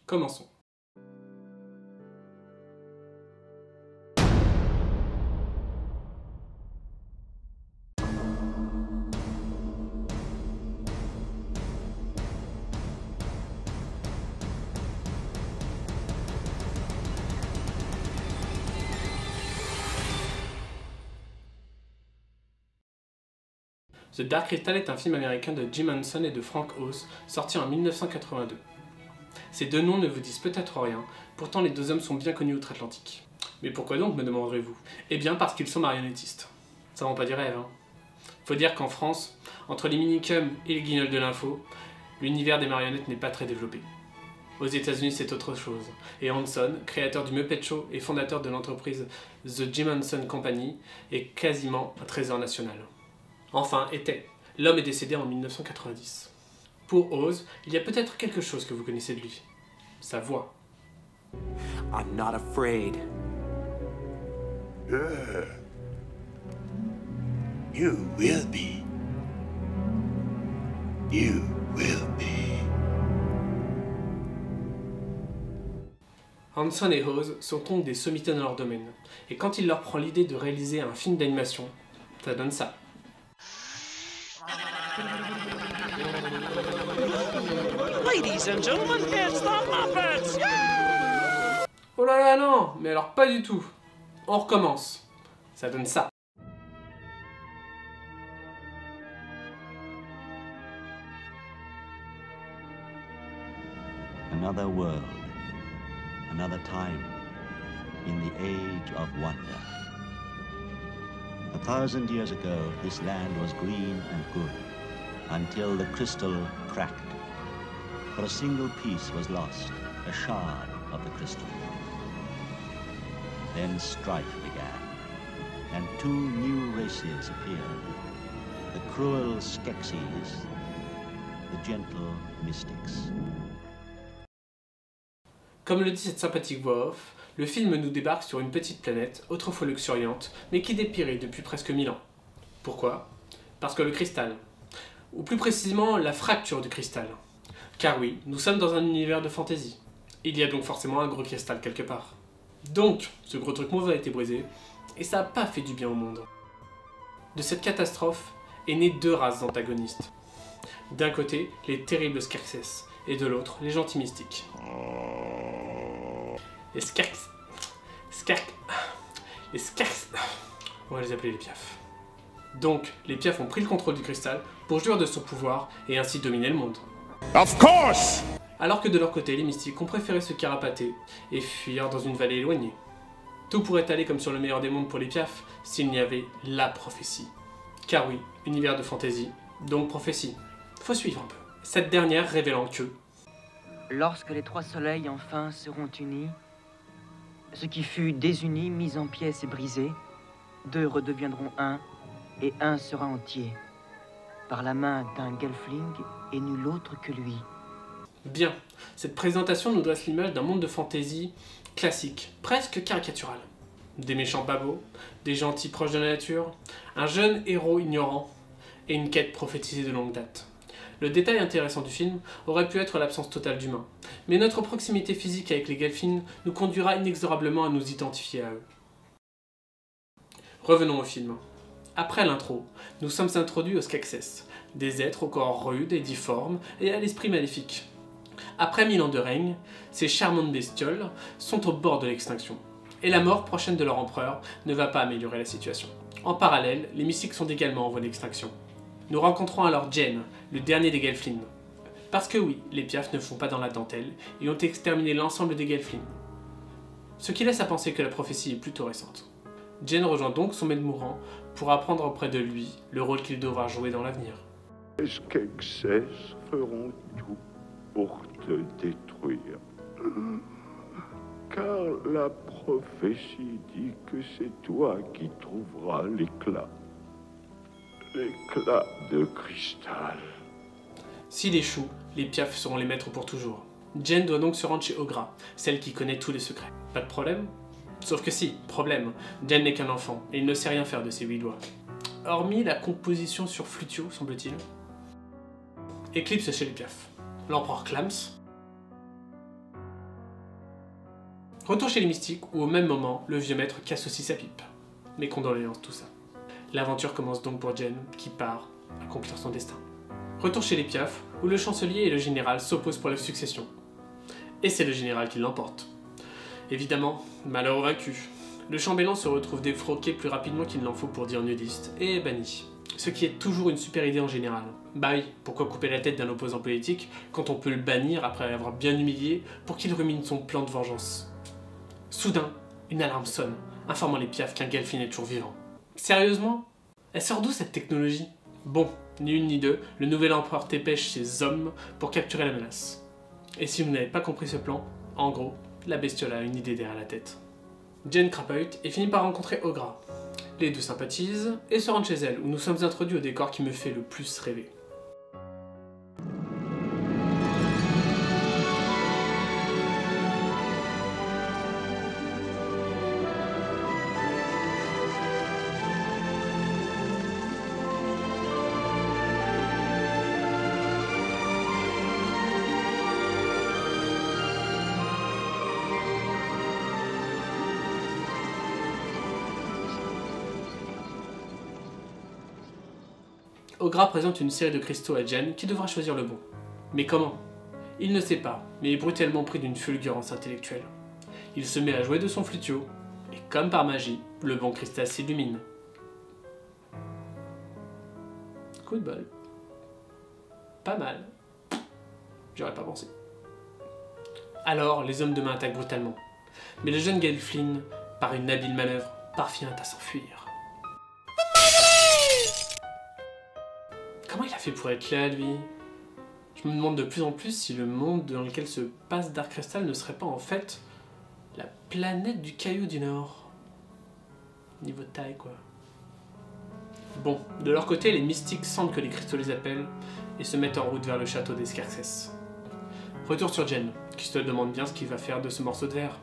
Commençons. The Dark Crystal est un film américain de Jim Henson et de Frank Oz, sorti en 1982. Ces deux noms ne vous disent peut-être rien, pourtant les deux hommes sont bien connus outre-Atlantique. Mais pourquoi donc, me demanderez-vous? Eh bien parce qu'ils sont marionnettistes. Ça rend pas du rêve, hein. Faut dire qu'en France, entre les minicums et les guignols de l'info, l'univers des marionnettes n'est pas très développé. Aux États-Unis, c'est autre chose, et Henson, créateur du Muppet Show et fondateur de l'entreprise The Jim Henson Company, est quasiment un trésor national. Enfin, était. L'homme est décédé en 1990. Pour Oz, il y a peut-être quelque chose que vous connaissez de lui. Sa voix. I'm not afraid. You will be. You will be. Henson et Oz sont donc des sommités dans leur domaine, et quand il leur prend l'idée de réaliser un film d'animation, ça donne ça. Ladies and gentlemen, it's the Muppets! Yeah! Oh là là, non, mais alors pas du tout. On recommence. Ça donne ça. Another world, another time, in the age of wonder. 1,000 years ago, this land was green and good, until the crystal cracked. For a single piece was lost, a shard of the crystal. Then strife began, and two new races appeared. The cruel Skeksis, the gentle Mystics. Comme le dit cette sympathique voix off, le film nous débarque sur une petite planète, autrefois luxuriante, mais qui dépérit depuis presque 1000 ans. Pourquoi? Parce que le cristal, ou plus précisément la fracture du cristal. Car oui, nous sommes dans un univers de fantasy. Il y a donc forcément un gros cristal quelque part. Donc, ce gros truc mauvais a été brisé, et ça n'a pas fait du bien au monde. De cette catastrophe est née deux races antagonistes. D'un côté, les terribles Skeksis, et de l'autre, les gentils mystiques. Les Skeks... Les Skeks... On va les appeler les piafs. Donc, les piafs ont pris le contrôle du cristal pour jouir de son pouvoir et ainsi dominer le monde. Of course! Alors que de leur côté, les mystiques ont préféré se carapater et fuir dans une vallée éloignée. Tout pourrait aller comme sur le meilleur des mondes pour les piafs s'il n'y avait la prophétie. Car oui, univers de fantasy, donc prophétie. Faut suivre un peu. Cette dernière révélant que... Lorsque les trois soleils enfin seront unis, ce qui fut désuni, mis en pièces et brisé, deux redeviendront un, et un sera entier, par la main d'un Gelfling et nul autre que lui. Bien, cette présentation nous dresse l'image d'un monde de fantasy classique, presque caricatural. Des méchants babots, des gentils proches de la nature, un jeune héros ignorant, et une quête prophétisée de longue date. Le détail intéressant du film aurait pu être l'absence totale d'humains, mais notre proximité physique avec les Gelflings nous conduira inexorablement à nous identifier à eux. Revenons au film. Après l'intro, nous sommes introduits aux Skeksis, des êtres au corps rude et difforme et à l'esprit maléfique. Après 1000 ans de règne, ces charmantes bestioles sont au bord de l'extinction, et la mort prochaine de leur empereur ne va pas améliorer la situation. En parallèle, les mystiques sont également en voie d'extinction. Nous rencontrons alors Jen, le dernier des Gelflings. Parce que oui, les piafs ne font pas dans la dentelle et ont exterminé l'ensemble des Gelflings. Ce qui laisse à penser que la prophétie est plutôt récente. Jen rejoint donc son maître mourant pour apprendre auprès de lui le rôle qu'il devra jouer dans l'avenir. Les Skeksis feront tout pour te détruire. Car la prophétie dit que c'est toi qui trouveras l'éclat. L'éclat de cristal. S'il échoue, les piafs seront les maîtres pour toujours. Jen doit donc se rendre chez Ogra, celle qui connaît tous les secrets. Pas de problème? Sauf que si, problème. Jen n'est qu'un enfant, et il ne sait rien faire de ses 8 doigts. Hormis la composition sur flutio, semble-t-il. Éclipse chez les piafs. L'empereur Clams. Retour chez les mystiques, où au même moment, le vieux maître casse aussi sa pipe. Mes condoléances, tout ça. L'aventure commence donc pour Jen, qui part accomplir son destin. Retour chez les Piaf, où le chancelier et le général s'opposent pour la succession. Et c'est le général qui l'emporte. Évidemment, malheur au vaincu. Le chambellan se retrouve défroqué plus rapidement qu'il n'en faut pour dire nudiste, et est banni. Ce qui est toujours une super idée en général. Bah oui, pourquoi couper la tête d'un opposant politique quand on peut le bannir après l'avoir bien humilié pour qu'il rumine son plan de vengeance? Soudain, une alarme sonne, informant les Piaf qu'un Gelfling est toujours vivant. Sérieusement? Elle sort d'où cette technologie? Bon, ni une ni deux, le nouvel empereur dépêche ses hommes pour capturer la menace. Et si vous n'avez pas compris ce plan, en gros, la bestiole a une idée derrière la tête. Jen crapaute et finit par rencontrer Ogra. Les deux sympathisent et se rendent chez elle, où nous sommes introduits au décor qui me fait le plus rêver. Ogra présente une série de cristaux à Jen qui devra choisir le bon. Mais comment? Il ne sait pas, mais est brutalement pris d'une fulgurance intellectuelle. Il se met à jouer de son flutio, et comme par magie, le bon cristal s'illumine. Coup de bol. Pas mal. J'aurais pas pensé. Alors, les hommes de main attaquent brutalement. Mais le jeune Gelfling, par une habile manœuvre, parvient à s'enfuir. Comment il a fait pour être là, lui? Je me demande de plus en plus si le monde dans lequel se passe Dark Crystal ne serait pas en fait la planète du Caillou du Nord. Niveau de taille, quoi. Bon, de leur côté, les mystiques sentent que les cristaux les appellent et se mettent en route vers le château des Scarcès. Retour sur Jen, qui se demande bien ce qu'il va faire de ce morceau de verre.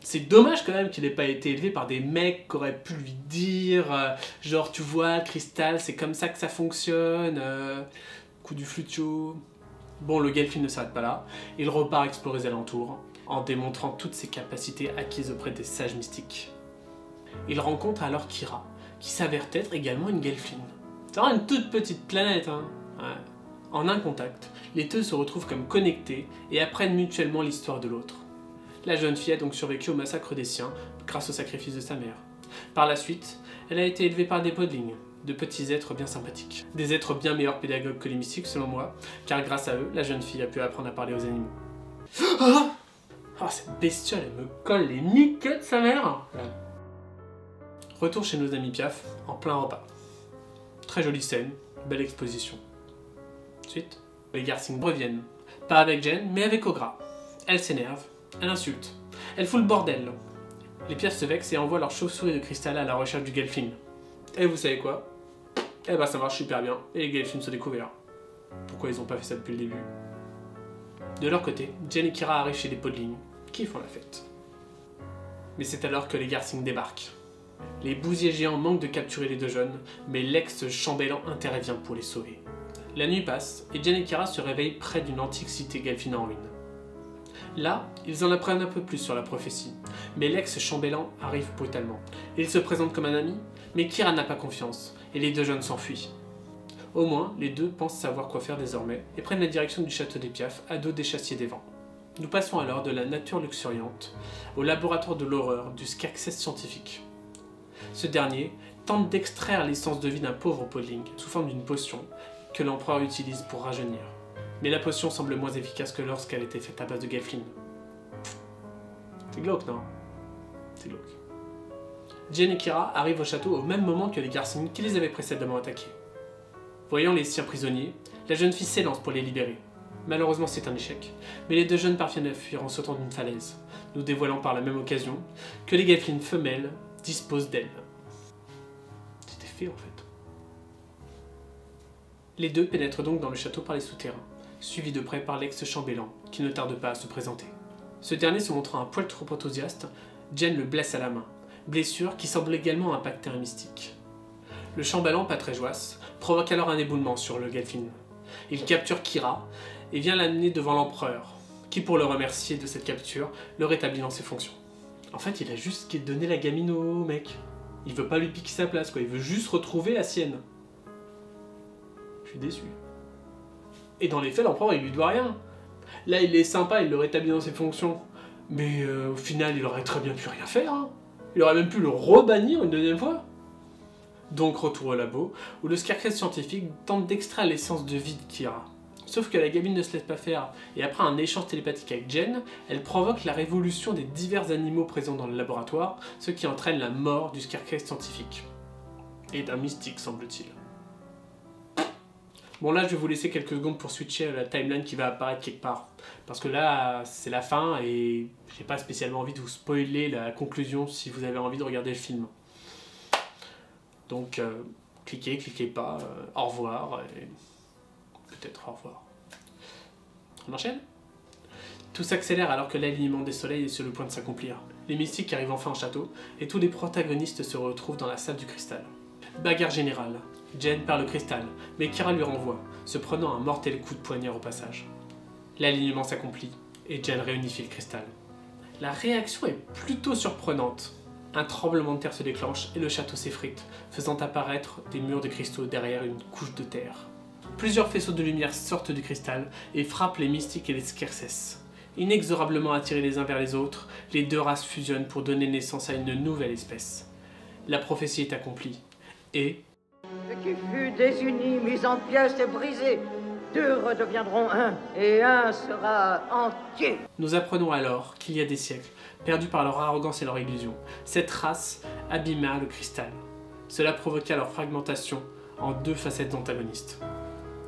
C'est dommage quand même qu'il n'ait pas été élevé par des mecs qui auraient pu lui dire genre tu vois le cristal c'est comme ça que ça fonctionne, coup du flutio. Bon, le Gelfling ne s'arrête pas là, il repart explorer les alentours en démontrant toutes ses capacités acquises auprès des sages mystiques. Il rencontre alors Kira, qui s'avère être également une Gelfling. C'est vraiment une toute petite planète, hein. Ouais. En un contact, les deux se retrouvent comme connectés et apprennent mutuellement l'histoire de l'autre. La jeune fille a donc survécu au massacre des siens grâce au sacrifice de sa mère. Par la suite, elle a été élevée par des podlings, de petits êtres bien sympathiques. Des êtres bien meilleurs pédagogues que les mystiques selon moi, car grâce à eux, la jeune fille a pu apprendre à parler aux animaux. Oh, cette bestiole, elle me colle les niquets de sa mère. Retour chez nos amis Piaf, en plein repas. Très jolie scène, belle exposition. Ensuite, les Garcings reviennent. Pas avec Jen, mais avec Ogra. Elle s'énerve. Elle insulte. Elle fout le bordel. Les Piaf se vexent et envoient leur chauve-souris de cristal à la recherche du Gelfling. Et vous savez quoi? Eh ben ça marche super bien, et les Gelflings sont découverts. Pourquoi ils ont pas fait ça depuis le début? De leur côté, Jen et Kira arrivent chez les podlings, qui font la fête. Mais c'est alors que les Garcings débarquent. Les bousiers géants manquent de capturer les deux jeunes, mais l'ex-chambellan intervient pour les sauver. La nuit passe, et Jen et Kira se réveillent près d'une antique cité Gelfling en ruine. Là, ils en apprennent un peu plus sur la prophétie, mais l'ex-chambellan arrive brutalement. Il se présente comme un ami, mais Kira n'a pas confiance, et les deux jeunes s'enfuient. Au moins, les deux pensent savoir quoi faire désormais, et prennent la direction du château des Piaf, à dos des chassiers des vents. Nous passons alors de la nature luxuriante au laboratoire de l'horreur du Scarcès scientifique. Ce dernier tente d'extraire l'essence de vie d'un pauvre podling sous forme d'une potion que l'empereur utilise pour rajeunir. Mais la potion semble moins efficace que lorsqu'elle était faite à base de Gelfling. C'est glauque, non? C'est glauque. Jen et Kira arrivent au château au même moment que les Garcings qui les avaient précédemment attaqués. Voyant les siens prisonniers, la jeune fille s'élance pour les libérer. Malheureusement, c'est un échec, mais les deux jeunes parviennent à fuir en sautant d'une falaise, nous dévoilant par la même occasion que les Gelflings femelles disposent d'elles. C'était fait en fait. Les deux pénètrent donc dans le château par les souterrains, suivis de près par l'ex-chambellan, qui ne tarde pas à se présenter. Ce dernier se montrant un poil trop enthousiaste, Jen le blesse à la main, blessure qui semble également impacter un mystique. Le chambellan, pas très joasse, provoque alors un éboulement sur le Gelfling. Il capture Kira et vient l'amener devant l'empereur, qui pour le remercier de cette capture, le rétablit dans ses fonctions. En fait, il a juste donné la gamine au mec. Il veut pas lui piquer sa place, quoi. Il veut juste retrouver la sienne. Je suis déçu. Et dans les faits, l'empereur, il lui doit rien. Là, il est sympa, il le rétablit dans ses fonctions. Mais au final, il aurait très bien pu rien faire. Hein. Il aurait même pu le rebannir une deuxième fois. Donc, retour au labo, où le Scarecrow scientifique tente d'extraire l'essence de vie de Kira. Sauf que la gamine ne se laisse pas faire, et après un échange télépathique avec Jen, elle provoque la révolution des divers animaux présents dans le laboratoire, ce qui entraîne la mort du Scarecrow scientifique. Et d'un mystique, semble-t-il. Bon là, je vais vous laisser quelques secondes pour switcher à la timeline qui va apparaître quelque part. Parce que là, c'est la fin, et j'ai pas spécialement envie de vous spoiler la conclusion si vous avez envie de regarder le film. Donc, cliquez pas, au revoir, et peut-être au revoir. On enchaîne ? Tout s'accélère alors que l'alignement des soleils est sur le point de s'accomplir. Les mystiques arrivent enfin au château, et tous les protagonistes se retrouvent dans la salle du cristal. Bagarre générale. Jen perd le cristal, mais Kira lui renvoie, se prenant un mortel coup de poignard au passage. L'alignement s'accomplit, et Jen réunifie le cristal. La réaction est plutôt surprenante. Un tremblement de terre se déclenche et le château s'effrite, faisant apparaître des murs de cristaux derrière une couche de terre. Plusieurs faisceaux de lumière sortent du cristal et frappent les mystiques et les Skerses. Inexorablement attirés les uns vers les autres, les deux races fusionnent pour donner naissance à une nouvelle espèce. La prophétie est accomplie, et... Ce qui fut désuni, mis en pièces et brisé, deux redeviendront un, et un sera entier. Nous apprenons alors qu'il y a des siècles, perdus par leur arrogance et leur illusion, cette race abîma le cristal. Cela provoqua leur fragmentation en deux facettes antagonistes.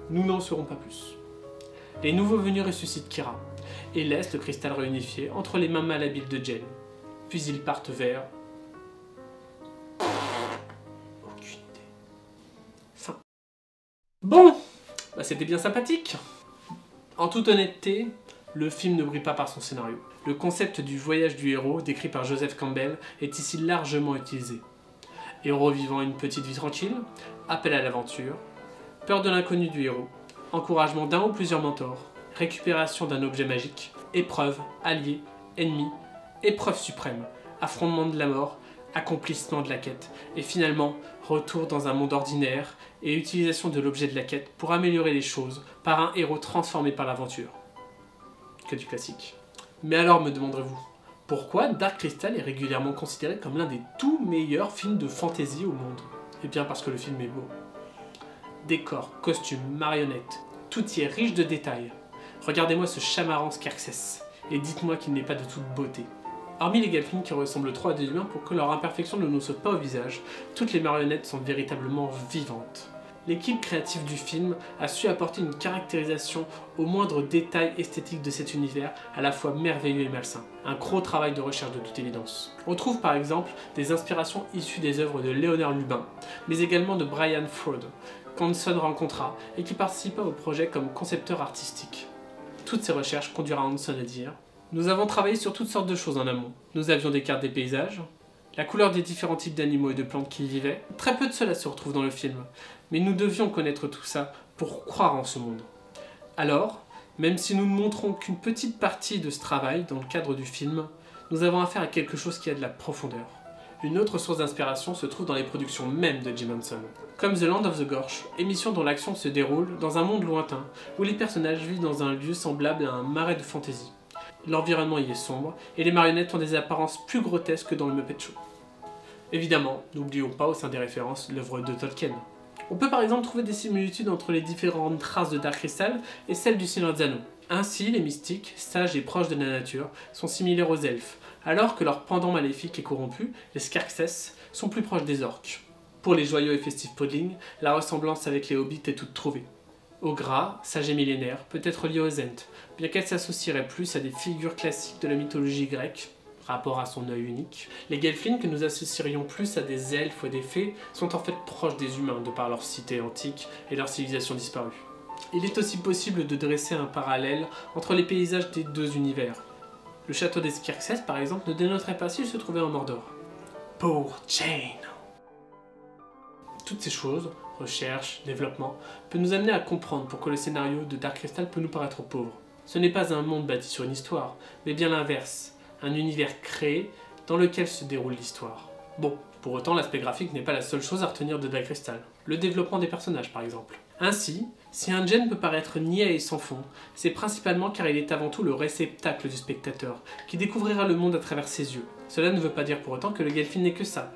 Nous n'en saurons pas plus. Les nouveaux venus ressuscitent Kira, et laissent le cristal réunifié entre les mains malhabiles de Jen. Puis ils partent vers... aucune idée. Fin. Bon, bah c'était bien sympathique. En toute honnêteté, le film ne brille pas par son scénario. Le concept du voyage du héros, décrit par Joseph Campbell, est ici largement utilisé. Héros vivant une petite vie tranquille, appel à l'aventure, peur de l'inconnu du héros, encouragement d'un ou plusieurs mentors, récupération d'un objet magique, épreuve, allié, ennemi, épreuve suprême, affrontement de la mort, accomplissement de la quête, et finalement, retour dans un monde ordinaire et utilisation de l'objet de la quête pour améliorer les choses par un héros transformé par l'aventure. Que du classique. Mais alors, me demanderez-vous, pourquoi Dark Crystal est régulièrement considéré comme l'un des tout meilleurs films de fantasy au monde? Eh bien parce que le film est beau. Décors, costumes, marionnettes, tout y est riche de détails. Regardez-moi ce chamaran Skerses, et dites-moi qu'il n'est pas de toute beauté. Hormis les Gelflings qui ressemblent trop à des humains pour que leur imperfection ne nous saute pas au visage, toutes les marionnettes sont véritablement vivantes. L'équipe créative du film a su apporter une caractérisation au moindre détail esthétique de cet univers à la fois merveilleux et malsain. Un gros travail de recherche de toute évidence. On trouve par exemple des inspirations issues des œuvres de Léonard Lubin, mais également de Brian Froud, qu'Hanson rencontra et qui participa au projet comme concepteur artistique. Toutes ces recherches conduirent Hanson à dire « Nous avons travaillé sur toutes sortes de choses en amont. Nous avions des cartes des paysages, la couleur des différents types d'animaux et de plantes qui y vivaient. Très peu de cela se retrouve dans le film, mais nous devions connaître tout ça pour croire en ce monde. Alors, même si nous ne montrons qu'une petite partie de ce travail dans le cadre du film, nous avons affaire à quelque chose qui a de la profondeur. Une autre source d'inspiration se trouve dans les productions mêmes de Jim Henson, comme The Land of the Gorge, émission dont l'action se déroule dans un monde lointain, où les personnages vivent dans un lieu semblable à un marais de fantasy. L'environnement y est sombre, et les marionnettes ont des apparences plus grotesques que dans le Muppet Show. Évidemment, n'oublions pas au sein des références l'œuvre de Tolkien. On peut par exemple trouver des similitudes entre les différentes races de Dark Crystal et celles du Seigneur des Anneaux. Ainsi, les mystiques, sages et proches de la nature, sont similaires aux elfes, alors que leurs pendants maléfiques et corrompus, les Skerses, sont plus proches des orques. Pour les joyeux et festifs podlings, la ressemblance avec les hobbits est toute trouvée. Ogra, sage et millénaire, peut être liée aux Ents, bien qu'elle s'associerait plus à des figures classiques de la mythologie grecque, rapport à son œil unique. Les Gelflings, que nous associerions plus à des elfes ou à des fées, sont en fait proches des humains de par leur cité antique et leur civilisation disparue. Il est aussi possible de dresser un parallèle entre les paysages des deux univers. Le château des Skerses, par exemple, ne dénoterait pas s'il se trouvait en Mordor. Pour Jane. Toutes ces choses, recherche, développement, peuvent nous amener à comprendre pourquoi le scénario de Dark Crystal peut nous paraître pauvre. Ce n'est pas un monde bâti sur une histoire, mais bien l'inverse, un univers créé dans lequel se déroule l'histoire. Bon, pour autant, l'aspect graphique n'est pas la seule chose à retenir de Dark Crystal. Le développement des personnages, par exemple. Ainsi, si un Jen peut paraître niais et sans fond, c'est principalement car il est avant tout le réceptacle du spectateur, qui découvrira le monde à travers ses yeux. Cela ne veut pas dire pour autant que le Gelfin n'est que ça.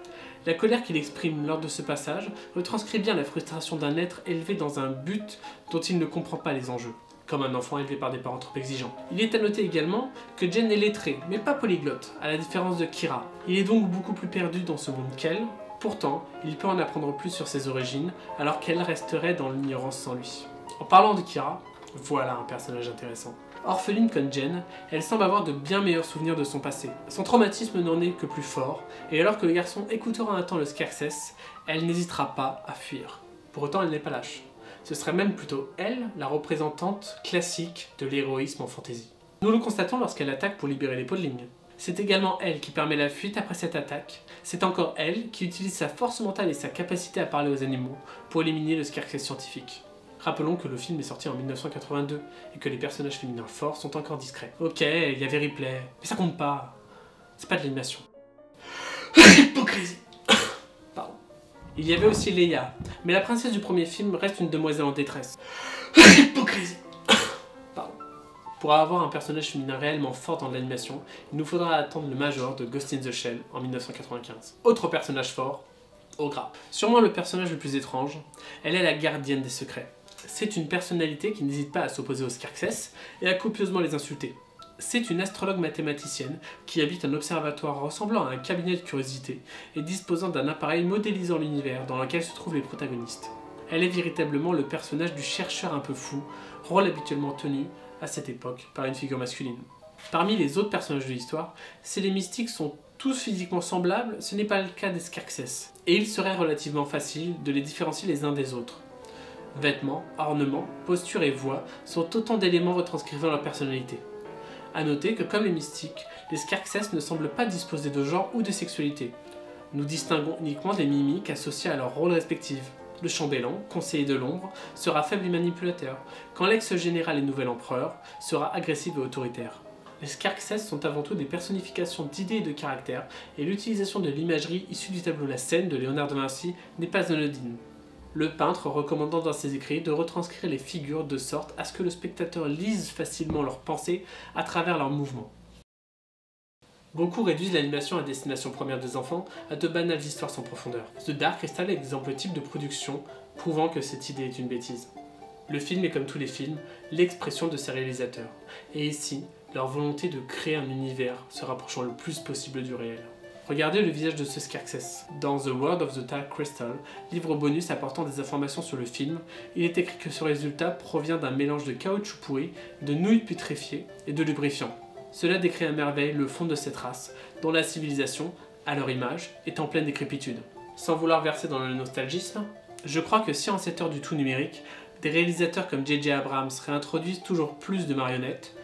La colère qu'il exprime lors de ce passage retranscrit bien la frustration d'un être élevé dans un but dont il ne comprend pas les enjeux, comme un enfant élevé par des parents trop exigeants. Il est à noter également que Jen est lettré, mais pas polyglotte, à la différence de Kira. Il est donc beaucoup plus perdu dans ce monde qu'elle, pourtant, il peut en apprendre plus sur ses origines, alors qu'elle resterait dans l'ignorance sans lui. En parlant de Kira, voilà un personnage intéressant. Orpheline comme Jen, elle semble avoir de bien meilleurs souvenirs de son passé. Son traumatisme n'en est que plus fort, et alors que le garçon écoutera un temps le Skeksis, elle n'hésitera pas à fuir. Pour autant, elle n'est pas lâche. Ce serait même plutôt elle, la représentante classique de l'héroïsme en fantasy. Nous le constatons lorsqu'elle attaque pour libérer les podlings. C'est également elle qui permet la fuite après cette attaque. C'est encore elle qui utilise sa force mentale et sa capacité à parler aux animaux pour éliminer le Skeksis scientifique. Rappelons que le film est sorti en 1982 et que les personnages féminins forts sont encore discrets. Ok, il y avait Ripley, mais ça compte pas. C'est pas de l'animation. Hypocrisie. Pardon. Il y avait aussi Leia, mais la princesse du premier film reste une demoiselle en détresse. Hypocrisie. Pardon. Pour avoir un personnage féminin réellement fort dans l'animation, il nous faudra attendre le Major de Ghost in the Shell en 1995. Autre personnage fort, Ogra. Sûrement le personnage le plus étrange, elle est la gardienne des secrets. C'est une personnalité qui n'hésite pas à s'opposer aux Skeksis et à copieusement les insulter. C'est une astrologue mathématicienne qui habite un observatoire ressemblant à un cabinet de curiosité et disposant d'un appareil modélisant l'univers dans lequel se trouvent les protagonistes. Elle est véritablement le personnage du chercheur un peu fou, rôle habituellement tenu, à cette époque, par une figure masculine. Parmi les autres personnages de l'histoire, si les mystiques sont tous physiquement semblables, ce n'est pas le cas des Skeksis, et il serait relativement facile de les différencier les uns des autres. Vêtements, ornements, posture et voix sont autant d'éléments retranscrivant leur personnalité. A noter que comme les mystiques, les Skeksis ne semblent pas disposer de genre ou de sexualité. Nous distinguons uniquement des mimiques associées à leurs rôles respectifs. Le chambellan, conseiller de l'ombre, sera faible et manipulateur, quand l'ex-général et nouvel empereur sera agressif et autoritaire. Les Skeksis sont avant tout des personnifications d'idées et de caractères, et l'utilisation de l'imagerie issue du tableau La Scène de Léonard de Vinci n'est pas anodine. Le peintre recommandant dans ses écrits de retranscrire les figures de sorte à ce que le spectateur lise facilement leurs pensées à travers leurs mouvements. Beaucoup réduisent l'animation à destination première des enfants à de banales histoires sans profondeur. The Dark Crystal est l'exemple type de production prouvant que cette idée est une bêtise. Le film est comme tous les films, l'expression de ses réalisateurs. Et ici, leur volonté de créer un univers se rapprochant le plus possible du réel. Regardez le visage de ce Skeksis. Dans The World of the Dark Crystal, livre bonus apportant des informations sur le film, il est écrit que ce résultat provient d'un mélange de caoutchouc pourri, de nouilles putréfiées et de lubrifiant. Cela décrit à merveille le fond de cette race, dont la civilisation, à leur image, est en pleine décrépitude. Sans vouloir verser dans le nostalgisme, je crois que si en cette heure du tout numérique, des réalisateurs comme J.J. Abrams réintroduisent toujours plus de marionnettes,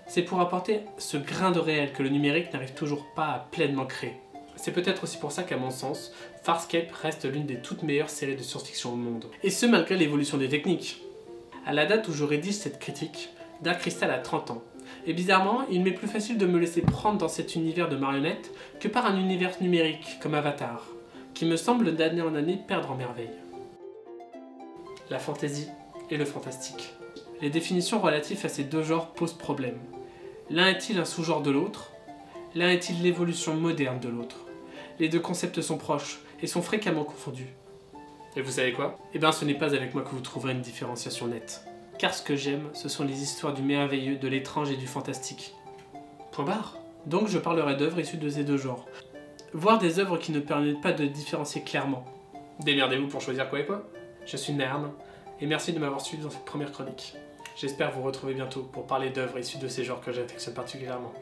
c'est pour apporter ce grain de réel que le numérique n'arrive toujours pas à pleinement créer. C'est peut-être aussi pour ça qu'à mon sens, Farscape reste l'une des toutes meilleures séries de science-fiction au monde. Et ce malgré l'évolution des techniques. À la date où je rédige cette critique, Dark Crystal a 30 ans. Et bizarrement, il m'est plus facile de me laisser prendre dans cet univers de marionnettes que par un univers numérique comme Avatar, qui me semble d'année en année perdre en merveille. La fantasy et le fantastique. Les définitions relatives à ces deux genres posent problème. L'un est-il un sous-genre de l'autre? L'un est-il l'évolution moderne de l'autre? Les deux concepts sont proches et sont fréquemment confondus. Et vous savez quoi? Eh bien ce n'est pas avec moi que vous trouverez une différenciation nette. Car ce que j'aime, ce sont les histoires du merveilleux, de l'étrange et du fantastique. Point barre. Donc je parlerai d'œuvres issues de ces deux genres. Voire des œuvres qui ne permettent pas de différencier clairement. Démerdez-vous pour choisir quoi et quoi. Je suis Nern, et merci de m'avoir suivi dans cette première chronique. J'espère vous retrouver bientôt pour parler d'œuvres issues de ces genres que j'affectionne particulièrement.